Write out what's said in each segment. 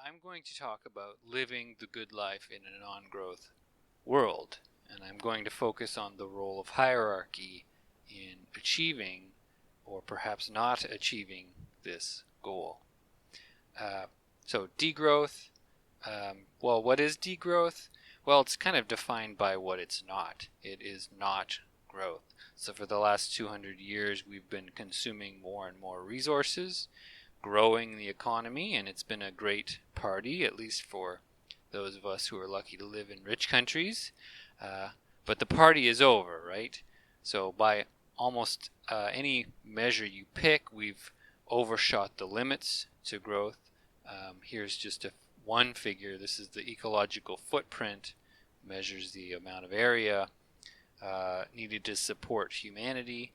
I'm going to talk about living the good life in a non-growth world, and I'm going to focus on the role of hierarchy in achieving, or perhaps not achieving, this goal. So degrowth, well, what is degrowth? Well, it's kind of defined by what it's not. It is not growth. So for the last 200 years, we've been consuming more and more resources, growing the economy, and it's been a great party, at least for those of us who are lucky to live in rich countries. But the party is over, right? So by almost any measure you pick, we've overshot the limits to growth. Here's just one figure. This is the ecological footprint, measures the amount of area needed to support humanity.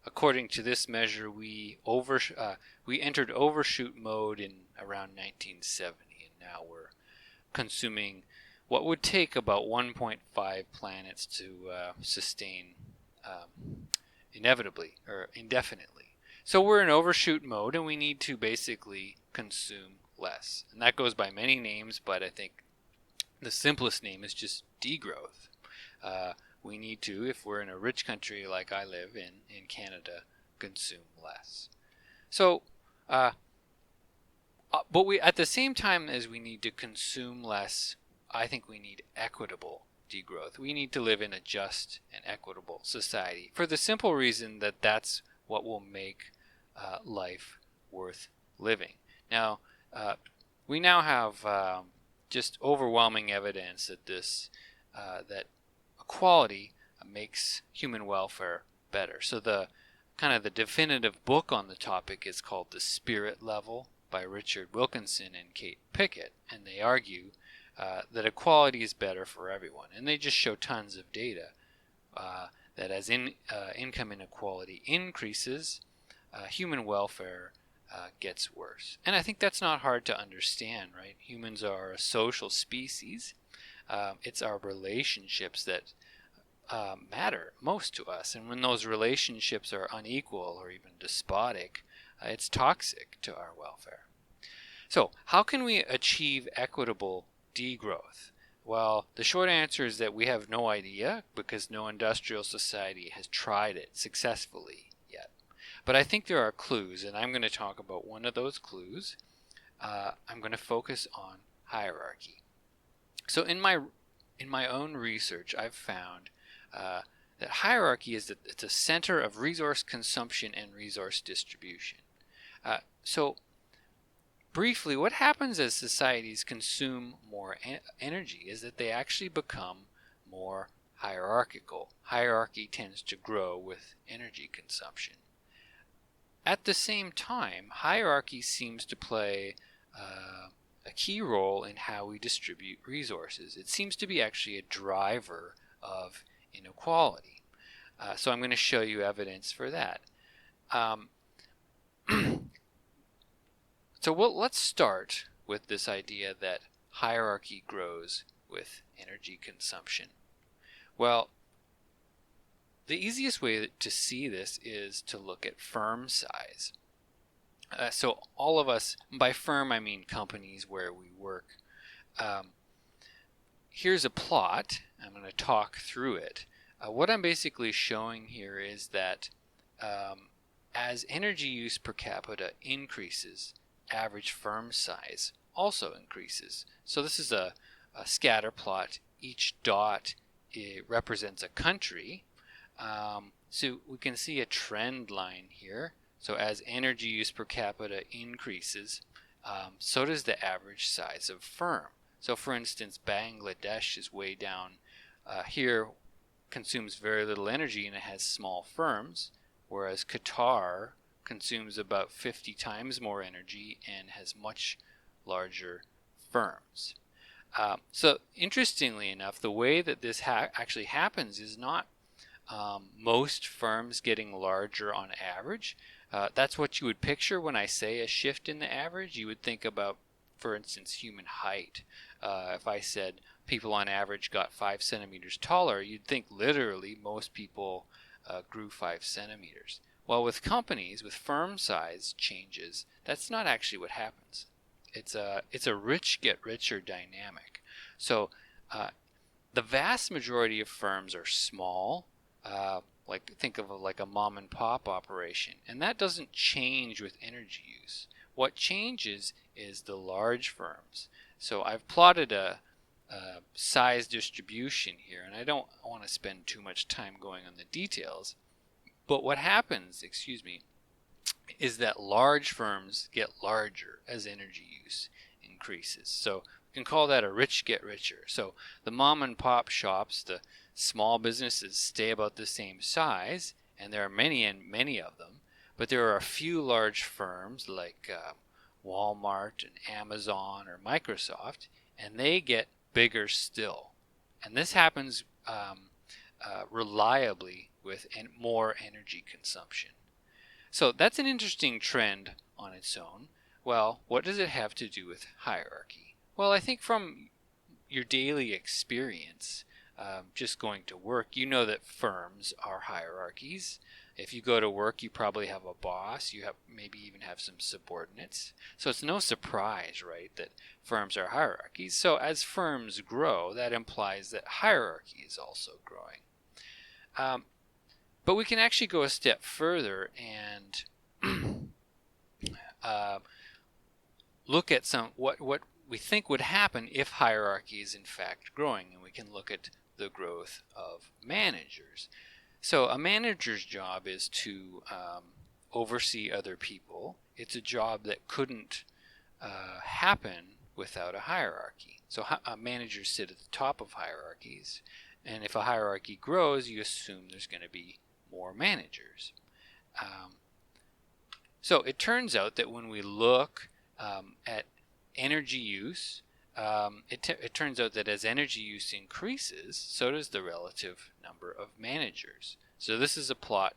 According to this measure, we entered overshoot mode in around 1970, and now we're consuming what would take about 1.5 planets to sustain inevitably or indefinitely. So we're in overshoot mode, and we need to basically consume less. And that goes by many names, but I think the simplest name is just degrowth. We need to, if we're in a rich country like I live in Canada, consume less. So, but we, at the same time as we need to consume less, I think we need equitable degrowth. We need to live in a just and equitable society for the simple reason that that's what will make life worth living. Now, we now have just overwhelming evidence that that equality makes human welfare better. So the definitive book on the topic is called The Spirit Level by Richard Wilkinson and Kate Pickett, and they argue that equality is better for everyone. And they just show tons of data that as income inequality increases, human welfare gets worse. And I think that's not hard to understand, right? Humans are a social species. It's our relationships that matter most to us. And when those relationships are unequal or even despotic, it's toxic to our welfare. So how can we achieve equitable degrowth? Well, the short answer is that we have no idea, because no industrial society has tried it successfully yet. But I think there are clues, and I'm going to talk about one of those clues. I'm going to focus on hierarchy. So in my own research, I've found that hierarchy is that it's a center of resource consumption and resource distribution. So briefly, what happens as societies consume more energy is that they actually become more hierarchical. Hierarchy tends to grow with energy consumption. At the same time, hierarchy seems to play a key role in how we distribute resources. It seems to be actually a driver of inequality. So I'm going to show you evidence for that. So let's start with this idea that hierarchy grows with energy consumption. Well, the easiest way to see this is to look at firm size. So all of us, by firm I mean companies where we work. Here's a plot. I'm going to talk through it. What I'm basically showing here is that as energy use per capita increases, average firm size also increases. So this is a scatter plot. Each dot represents a country. So we can see a trend line here. So as energy use per capita increases, so does the average size of firm. So for instance, Bangladesh is way down here, consumes very little energy, and it has small firms, whereas Qatar consumes about 50 times more energy and has much larger firms. So interestingly enough, the way that this actually happens is not most firms getting larger on average. That's what you would picture when I say a shift in the average. You would think about, for instance, human height. If I said people on average got 5 centimeters taller, you'd think literally most people grew 5 centimeters. Well, with companies, with firm size changes, that's not actually what happens. it's a rich get richer dynamic. So the vast majority of firms are small, like think of like a mom and pop operation, and that doesn't change with energy use. What changes is the large firms. So I've plotted a size distribution here, and I don't want to spend too much time going on the details, but what happens, is that large firms get larger as energy use increases. So we can call that a rich get richer. So the mom and pop shops, the small businesses, stay about the same size, and there are many of them, but there are a few large firms like Walmart and Amazon or Microsoft, and they get bigger still. And this happens reliably with more energy consumption. So that's an interesting trend on its own. Well, what does it have to do with hierarchy? Well, I think from your daily experience, just going to work, you know that firms are hierarchies. If you go to work, you probably have a boss. You have maybe even have some subordinates. So it's no surprise, right, that firms are hierarchies. So as firms grow, that implies that hierarchy is also growing. But we can actually go a step further and look at what we think would happen if hierarchy is in fact growing, and we can look at the growth of managers. So a manager's job is to oversee other people. It's a job that couldn't happen without a hierarchy. So managers sit at the top of hierarchies, and if a hierarchy grows, you assume there's going to be more managers. So it turns out that when we look at energy use, it turns out that as energy use increases, so does the relative number of managers. So this is a plot,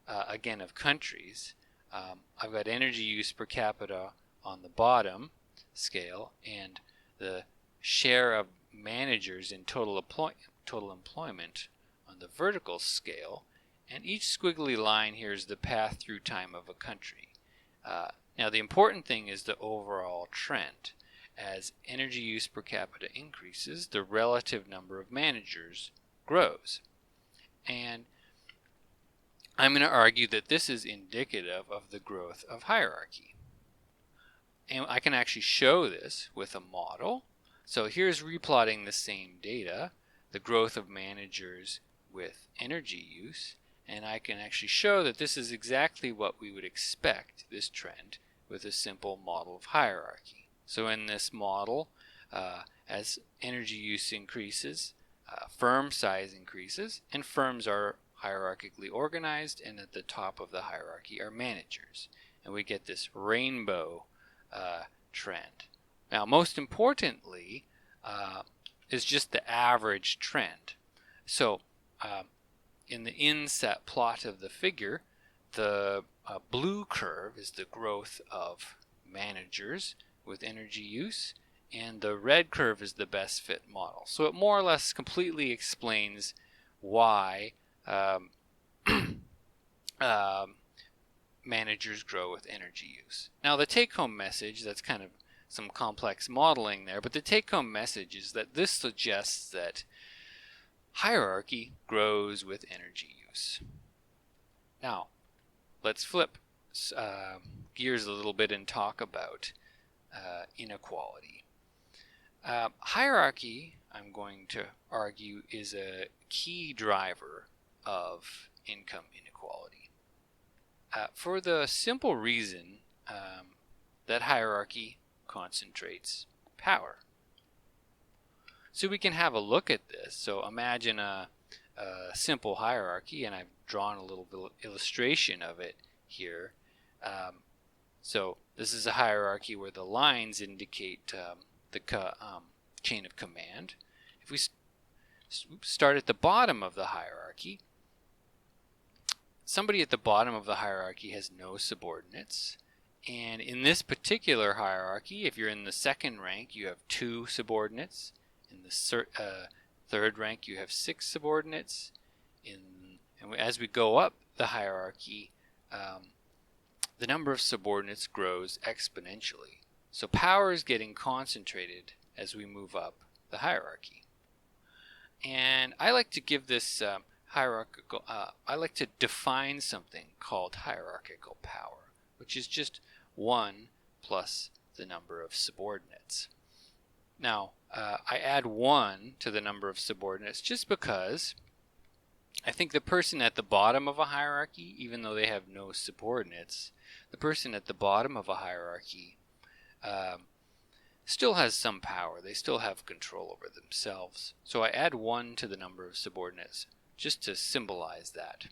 again, of countries. I've got energy use per capita on the bottom scale, and the share of managers in total employment on the vertical scale, and each squiggly line here is the path through time of a country. Now the important thing is the overall trend. As energy use per capita increases, the relative number of managers grows. And I'm going to argue that this is indicative of the growth of hierarchy. And I can actually show this with a model. So here's replotting the same data, the growth of managers with energy use, and I can actually show that this is exactly what we would expect, this trend, with a simple model of hierarchy. So in this model, as energy use increases, firm size increases, and firms are hierarchically organized, and at the top of the hierarchy are managers. And we get this rainbow trend. Now, most importantly, is just the average trend. So in the inset plot of the figure, the blue curve is the growth of managers with energy use, and the red curve is the best fit model. So it more or less completely explains why managers grow with energy use. Now the take-home message, that's kind of some complex modeling there, but the take-home message is that this suggests that hierarchy grows with energy use. Now, let's flip gears a little bit and talk about inequality. Hierarchy, I'm going to argue, is a key driver of income inequality. For the simple reason that hierarchy concentrates power. So we can have a look at this. So imagine a simple hierarchy, and I've drawn a little illustration of it here. So this is a hierarchy where the lines indicate the chain of command. If we start at the bottom of the hierarchy, somebody at the bottom of the hierarchy has no subordinates. And in this particular hierarchy, if you're in the second rank, you have 2 subordinates. In the third rank, you have 6 subordinates. And as we go up the hierarchy, the number of subordinates grows exponentially. So power is getting concentrated as we move up the hierarchy. And I like to give this hierarchical, I like to define something called hierarchical power, which is just 1 plus the number of subordinates. Now, I add 1 to the number of subordinates just because I think the person at the bottom of a hierarchy, even though they have no subordinates, the person at the bottom of a hierarchy still has some power. They still have control over themselves. So I add 1 to the number of subordinates just to symbolize that.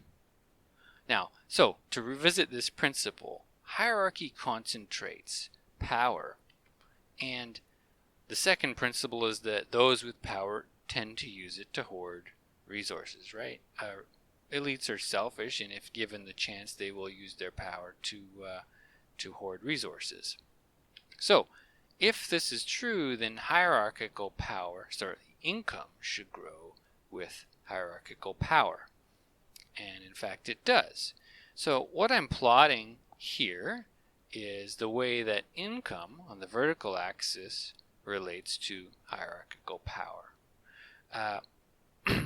Now, so to revisit this principle, hierarchy concentrates power, and the second principle is that those with power tend to use it to hoard resources, right? Elites are selfish, and if given the chance, they will use their power to hoard resources. So, if this is true, then hierarchical power, income should grow with hierarchical power. And in fact, it does. So what I'm plotting here is the way that income on the vertical axis relates to hierarchical power.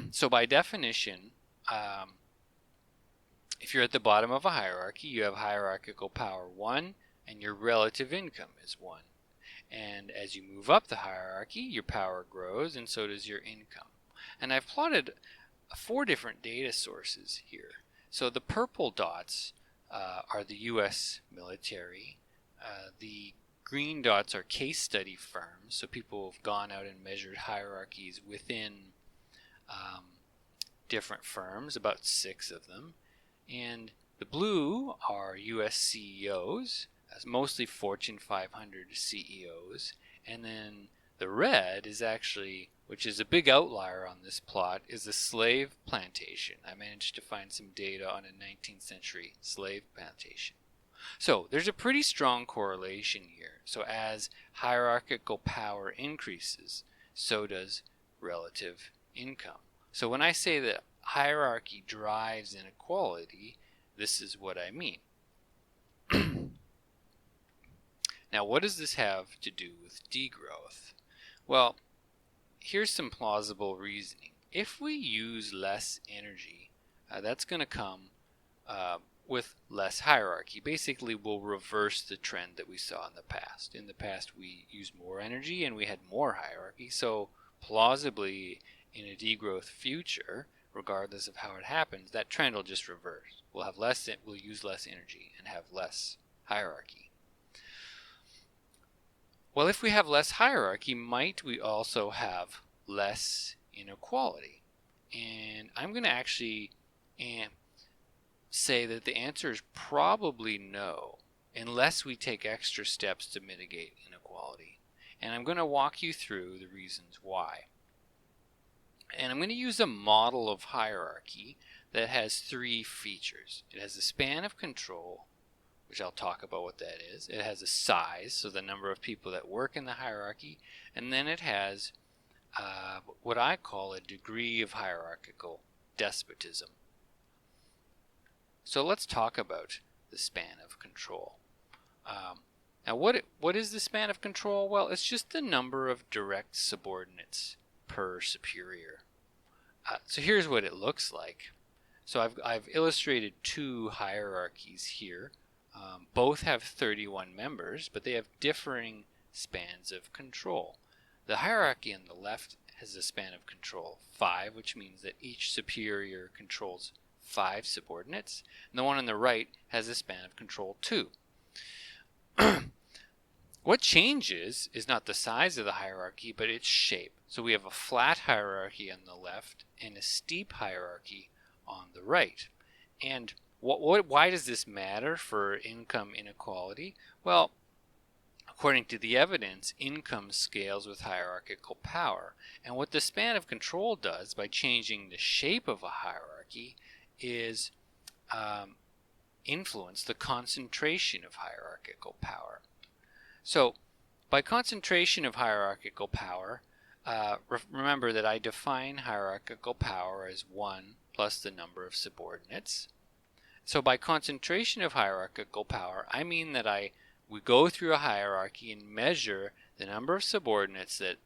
So by definition, if you're at the bottom of a hierarchy, you have hierarchical power 1, and your relative income is 1. And as you move up the hierarchy, your power grows, and so does your income. And I've plotted 4 different data sources here. So the purple dots are the U.S. military. The green dots are case study firms, so people have gone out and measured hierarchies within different firms, about 6 of them. And the blue are U.S. CEOs, mostly Fortune 500 CEOs. And then the red is actually, which is a big outlier on this plot, is a slave plantation. I managed to find some data on a 19th century slave plantation. So there's a pretty strong correlation here. So as hierarchical power increases, so does relative income. So when I say that hierarchy drives inequality, this is what I mean. Now, what does this have to do with degrowth? Well, here's some plausible reasoning. If we use less energy, that's going to come with less hierarchy. Basically, we'll reverse the trend that we saw in the past. In the past, we used more energy and we had more hierarchy. So, plausibly, in a degrowth future, regardless of how it happens, that trend will just reverse. We'll use less energy and have less hierarchy. Well, if we have less hierarchy, might we also have less inequality? And I'm going to actually say that the answer is probably no, unless we take extra steps to mitigate inequality. And I'm going to walk you through the reasons why. And I'm going to use a model of hierarchy that has 3 features. It has a span of control, which I'll talk about what that is. It has a size, so the number of people that work in the hierarchy. And then it has what I call a degree of hierarchical despotism. So let's talk about the span of control. Now what is the span of control? Well, it's just the number of direct subordinates per superior. So here's what it looks like. So I've illustrated 2 hierarchies here. Both have 31 members, but they have differing spans of control. The hierarchy on the left has a span of control 5, which means that each superior controls 5 subordinates, and the one on the right has a span of control 2. What changes is not the size of the hierarchy, but its shape. So we have a flat hierarchy on the left and a steep hierarchy on the right. And why does this matter for income inequality? Well, according to the evidence, income scales with hierarchical power. And what the span of control does by changing the shape of a hierarchy is influence the concentration of hierarchical power. So, by concentration of hierarchical power, remember that I define hierarchical power as 1 plus the number of subordinates. So by concentration of hierarchical power, I mean that I we go through a hierarchy and measure the number of subordinates that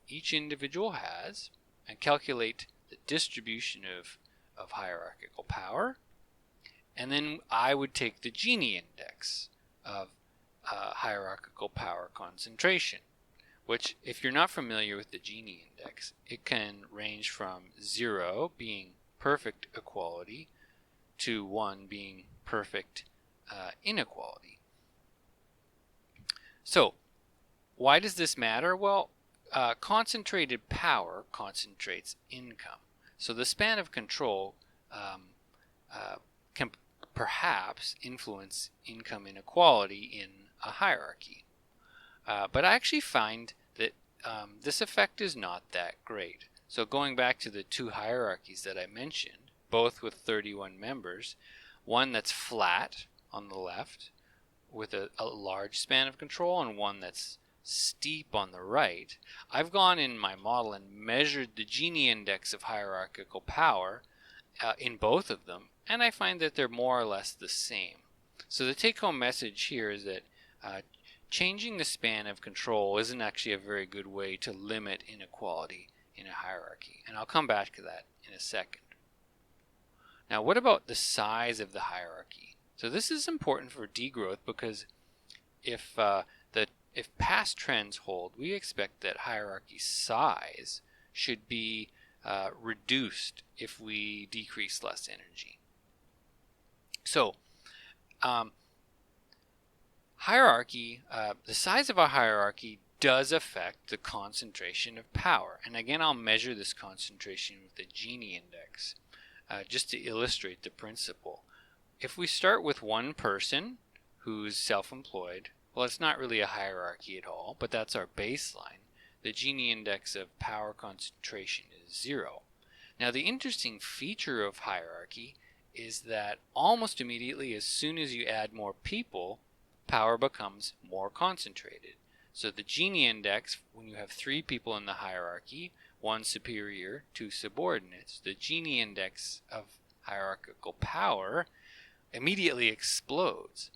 each individual has and calculate the distribution of hierarchical power. And then I would take the Gini index of hierarchical power concentration, which, if you're not familiar with the Gini index, it can range from 0 being perfect equality to 1 being perfect inequality. So, why does this matter? Well, concentrated power concentrates income. So the span of control can perhaps influence income inequality in a hierarchy. But I actually find that this effect is not that great. So going back to the two hierarchies that I mentioned, both with 31 members, one that's flat on the left with a large span of control and one that's steep on the right, I've gone in my model and measured the Gini index of hierarchical power in both of them, and I find that they're more or less the same. So the take-home message here is that changing the span of control isn't actually a very good way to limit inequality in a hierarchy, and I'll come back to that in a second. Now, what about the size of the hierarchy? So this is important for degrowth because if past trends hold, we expect that hierarchy size should be reduced if we decrease less energy. So, hierarchy, the size of a hierarchy does affect the concentration of power. And again, I'll measure this concentration with the Gini index just to illustrate the principle. If we start with one person who's self-employed, well, it's not really a hierarchy at all, but that's our baseline. The Gini index of power concentration is 0. Now, the interesting feature of hierarchy is that almost immediately, as soon as you add more people, power becomes more concentrated. So the Gini index, when you have 3 people in the hierarchy, 1 superior, 2 subordinates, the Gini index of hierarchical power immediately explodes.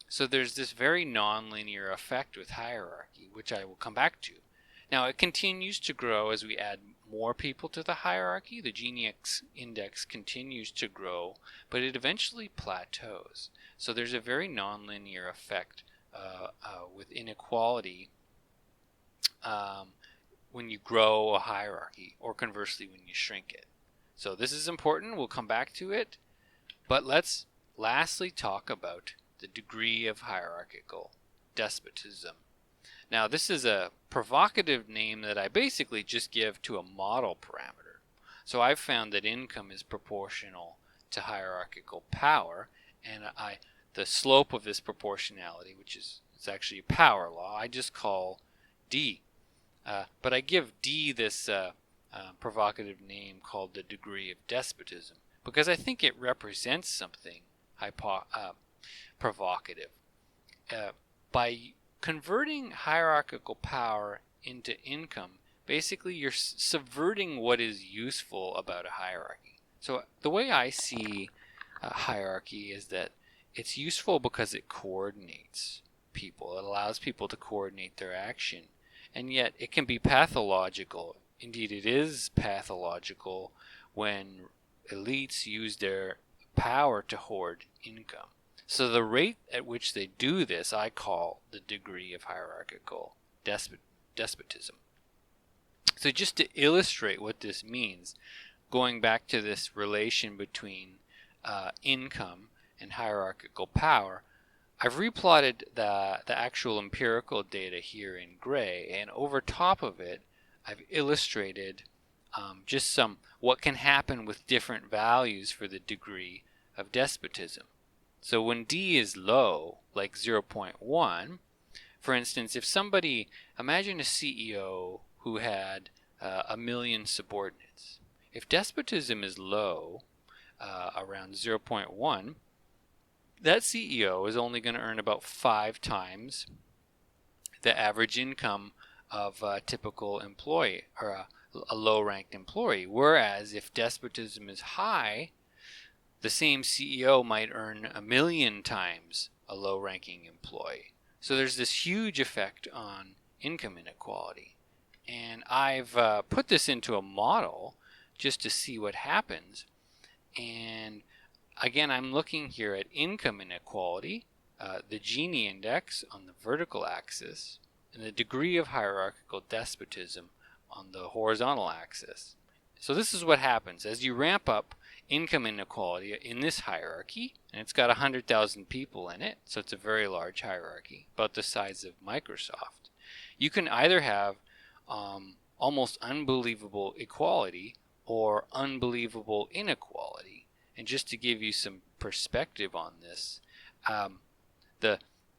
So there's this very nonlinear effect with hierarchy, which I will come back to. Now, it continues to grow as we add more people to the hierarchy. The Gini index continues to grow, but it eventually plateaus. So there's a very nonlinear effect with inequality when you grow a hierarchy, or conversely when you shrink it. So this is important. We'll come back to it. But let's lastly talk about the degree of hierarchical despotism. Now, this is a provocative name that I basically just give to a model parameter. So I've found that income is proportional to hierarchical power, and the slope of this proportionality, which is it's actually a power law, I just call D. But I give D this provocative name called the degree of despotism because I think it represents something provocative. By converting hierarchical power into income, basically you're subverting what is useful about a hierarchy. So the way I see a hierarchy is that it's useful because it coordinates people. It allows people to coordinate their action. And yet it can be pathological. Indeed, it is pathological when elites use their power to hoard income. So the rate at which they do this, I call the degree of hierarchical despotism. So just to illustrate what this means, going back to this relation between income and hierarchical power, I've replotted the actual empirical data here in gray, and over top of it, I've illustrated just what can happen with different values for the degree of despotism. So when D is low, like 0.1, for instance, if somebody, imagine a CEO who had 1 million subordinates. If despotism is low, around 0.1, that CEO is only going to earn about 5 times the average income of a typical employee or a low-ranked employee. Whereas if despotism is high, the same CEO might earn 1 million times a low-ranking employee. So there's this huge effect on income inequality. And I've put this into a model just to see what happens. And again, I'm looking here at income inequality, the Gini index on the vertical axis, and the degree of hierarchical despotism on the horizontal axis. So this is what happens as you ramp up income inequality in this hierarchy, and it's got 100,000 people in it, so it's a very large hierarchy, about the size of Microsoft. You can either have almost unbelievable equality or unbelievable inequality. And just to give you some perspective on this,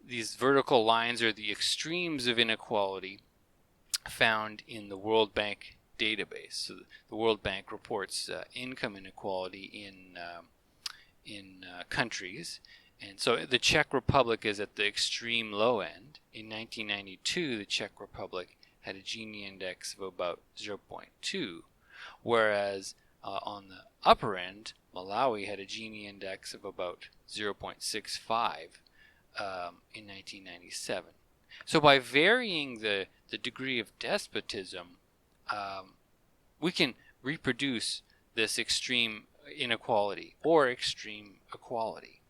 these vertical lines are the extremes of inequality found in the World Bank database. So the World Bank reports income inequality in countries, and so the Czech Republic is at the extreme low end. In 1992, the Czech Republic had a Gini index of about 0.2, whereas on the upper end, Malawi had a Gini index of about 0.65 in 1997. So by varying the degree of despotism, we can reproduce this extreme inequality or extreme equality.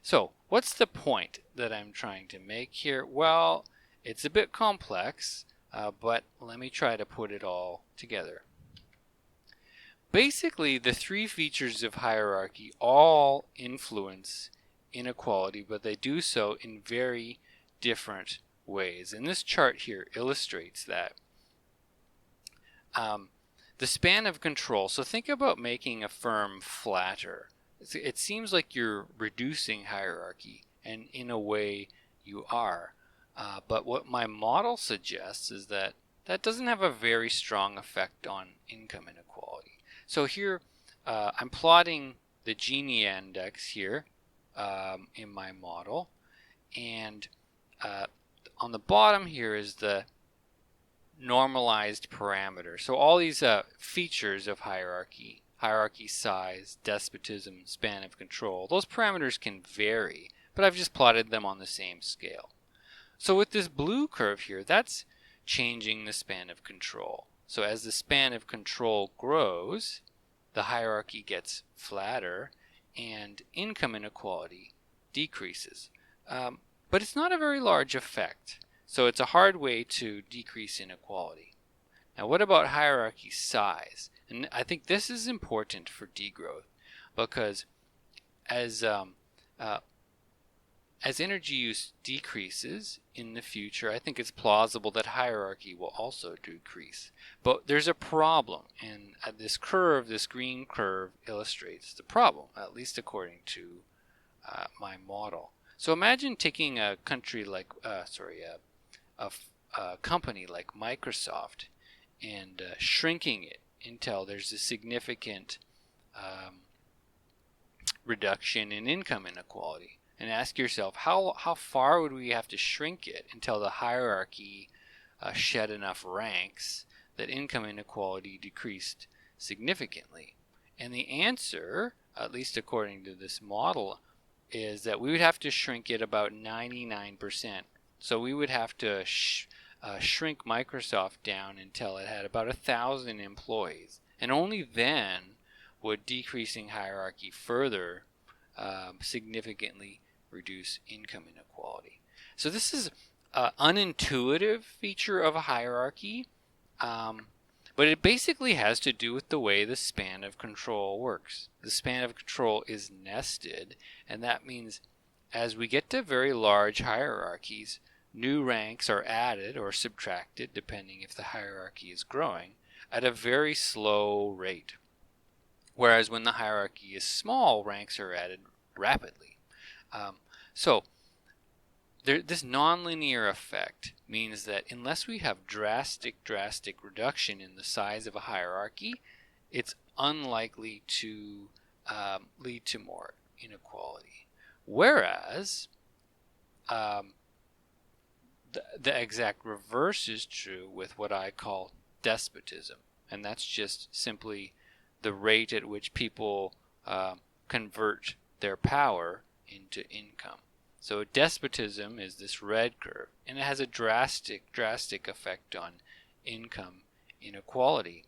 So what's the point that I'm trying to make here? Well, it's a bit complex, but let me try to put it all together. Basically, the three features of hierarchy all influence inequality, but they do so in very different ways. And this chart here illustrates that. The span of control. So think about making a firm flatter. It seems like you're reducing hierarchy, and in a way you are. But what my model suggests is that that doesn't have a very strong effect on income inequality. So here I'm plotting the Gini index here in my model, and on the bottom here is the normalized parameter. So all these features of hierarchy size, despotism, span of control, those parameters can vary, but I've just plotted them on the same scale. So with this blue curve here, that's changing the span of control. So as the span of control grows, the hierarchy gets flatter and income inequality decreases. But it's not a very large effect. So it's a hard way to decrease inequality. Now what about hierarchy size? And I think this is important for degrowth, because as energy use decreases in the future, I think it's plausible that hierarchy will also decrease. But there's a problem, and this curve, this green curve, illustrates the problem, at least according to my model. So imagine taking a country like, a company like Microsoft and shrinking it until there's a significant reduction in income inequality. And ask yourself, how far would we have to shrink it until the hierarchy shed enough ranks that income inequality decreased significantly? And the answer, at least according to this model, is that we would have to shrink it about 99%. So we would have to shrink Microsoft down until it had about 1,000 employees. And only then would decreasing hierarchy further significantly reduce income inequality. So this is an unintuitive feature of a hierarchy, but it basically has to do with the way the span of control works. The span of control is nested, and that means as we get to very large hierarchies, new ranks are added or subtracted, depending if the hierarchy is growing, at a very slow rate. Whereas when the hierarchy is small, ranks are added rapidly. So this nonlinear effect means that unless we have drastic reduction in the size of a hierarchy, it's unlikely to lead to more inequality. Whereas the exact reverse is true with what I call despotism, and that's just simply the rate at which people convert their power into income. So despotism is this red curve, and it has a drastic effect on income inequality.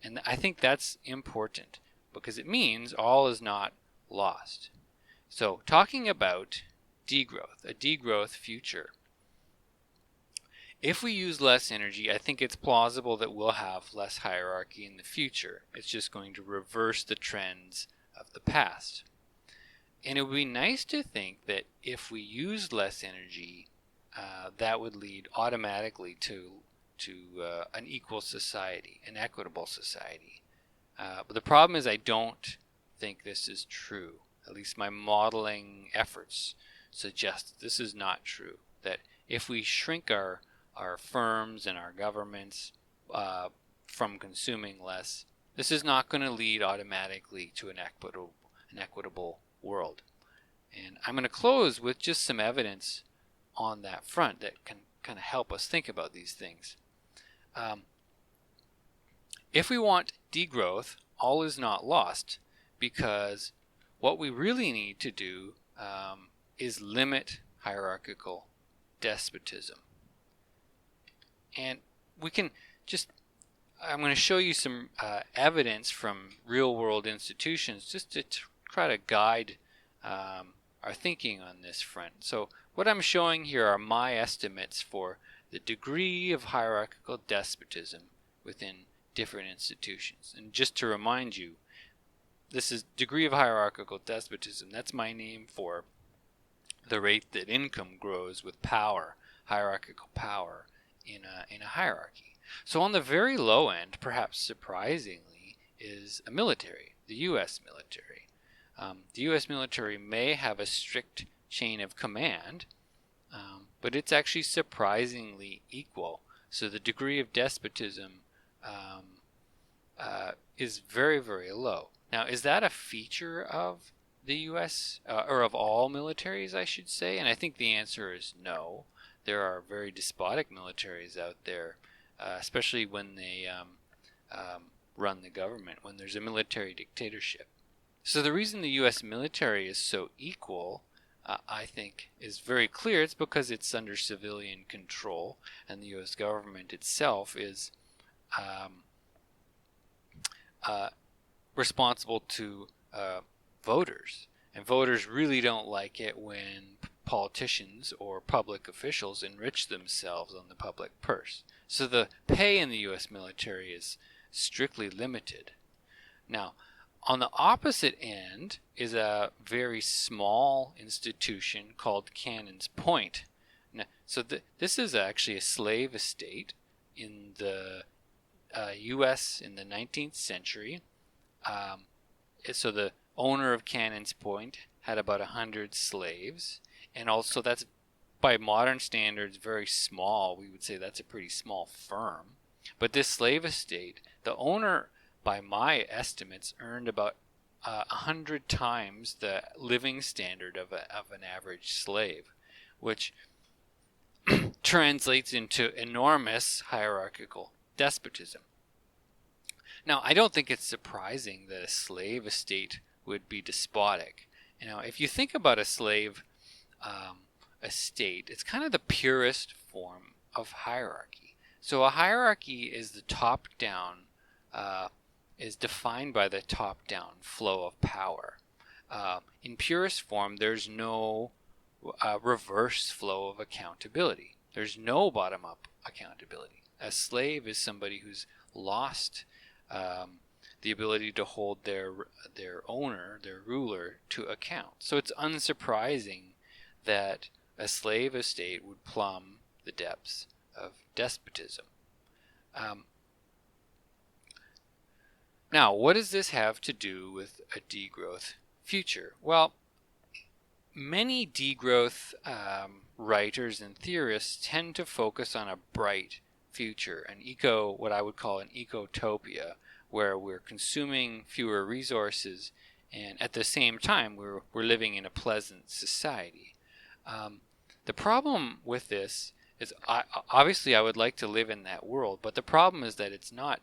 And I think that's important because it means all is not lost. So talking about degrowth, a degrowth future. If we use less energy, I think it's plausible that we'll have less hierarchy in the future. It's just going to reverse the trends of the past. And it would be nice to think that if we used less energy, that would lead automatically to an equal society, an equitable society. But the problem is I don't think this is true. At least my modeling efforts suggest this is not true. That if we shrink our firms and our governments from consuming less, this is not going to lead automatically to an equitable world. And I'm going to close with just some evidence on that front that can kind of help us think about these things. If we want degrowth, all is not lost, because what we really need to do is limit hierarchical despotism. And we can just, I'm going to show you some evidence from real-world institutions just to try to guide our thinking on this front. So what I'm showing here are my estimates for the degree of hierarchical despotism within different institutions. And just to remind you, this is degree of hierarchical despotism. That's my name for the rate that income grows with power, hierarchical power in a hierarchy. So on the very low end, perhaps surprisingly, is a military, the U.S. military. The U.S. military may have a strict chain of command, but it's actually surprisingly equal. So the degree of despotism is very, very low. Now, is that a feature of the U.S. Or of all militaries, I should say? And I think the answer is no. There are very despotic militaries out there, especially when they run the government, when there's a military dictatorship. So the reason the U.S. military is so equal, I think, is very clear. It's because it's under civilian control, and the U.S. government itself is responsible to voters. And voters really don't like it when politicians or public officials enrich themselves on the public purse. So the pay in the U.S. military is strictly limited. Now, on the opposite end is a very small institution called Cannon's Point. Now, so this is actually a slave estate in the U.S. in the 19th century. So the owner of Cannon's Point had about 100 slaves, and also that's, by modern standards, very small. We would say that's a pretty small firm. But this slave estate, the owner, by my estimates, earned about 100 times the living standard of an average slave, which translates into enormous hierarchical despotism. Now, I don't think it's surprising that a slave estate would be despotic. If you think about a slave estate, it's kind of the purest form of hierarchy. So a hierarchy is the top-down, is defined by the top-down flow of power. In purest form, there's no reverse flow of accountability. There's no bottom-up accountability. A slave is somebody who's lost the ability to hold their owner, their ruler, to account. So it's unsurprising that a slave estate would plumb the depths of despotism. Now, what does this have to do with a degrowth future? Well, many degrowth writers and theorists tend to focus on a bright future, what I would call an ecotopia, where we're consuming fewer resources and at the same time we're living in a pleasant society. The problem with this is, obviously I would like to live in that world, but the problem is that it's not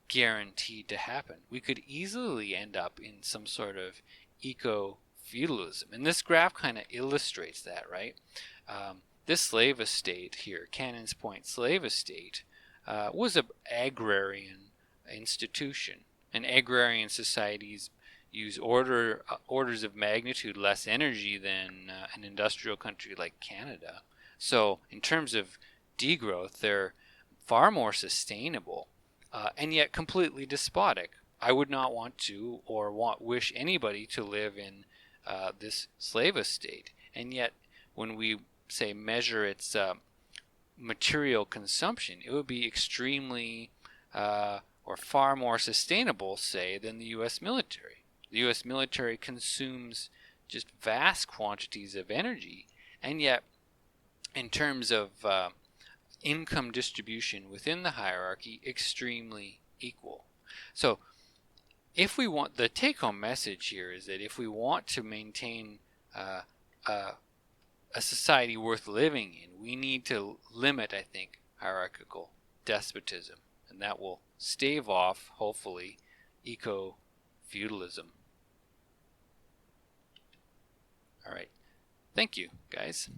guaranteed to happen. We could easily end up in some sort of eco eco-feudalism. And this graph kind of illustrates that, right? This slave estate here, Cannon's Point slave estate, was an agrarian institution. And agrarian societies use orders of magnitude less energy than an industrial country like Canada. So in terms of degrowth, they're far more sustainable, and yet completely despotic. I would not want to or wish anybody to live in this slave estate. And yet when we say measure its material consumption, it would be extremely or far more sustainable, say, than the U.S. military. The U.S. military consumes just vast quantities of energy, and yet in terms of income distribution within the hierarchy, extremely equal. So if we want, the take-home message here is that if we want to maintain a society worth living in, we need to limit, I think, hierarchical despotism, and that will stave off, hopefully, eco-feudalism. All right. Thank you, guys.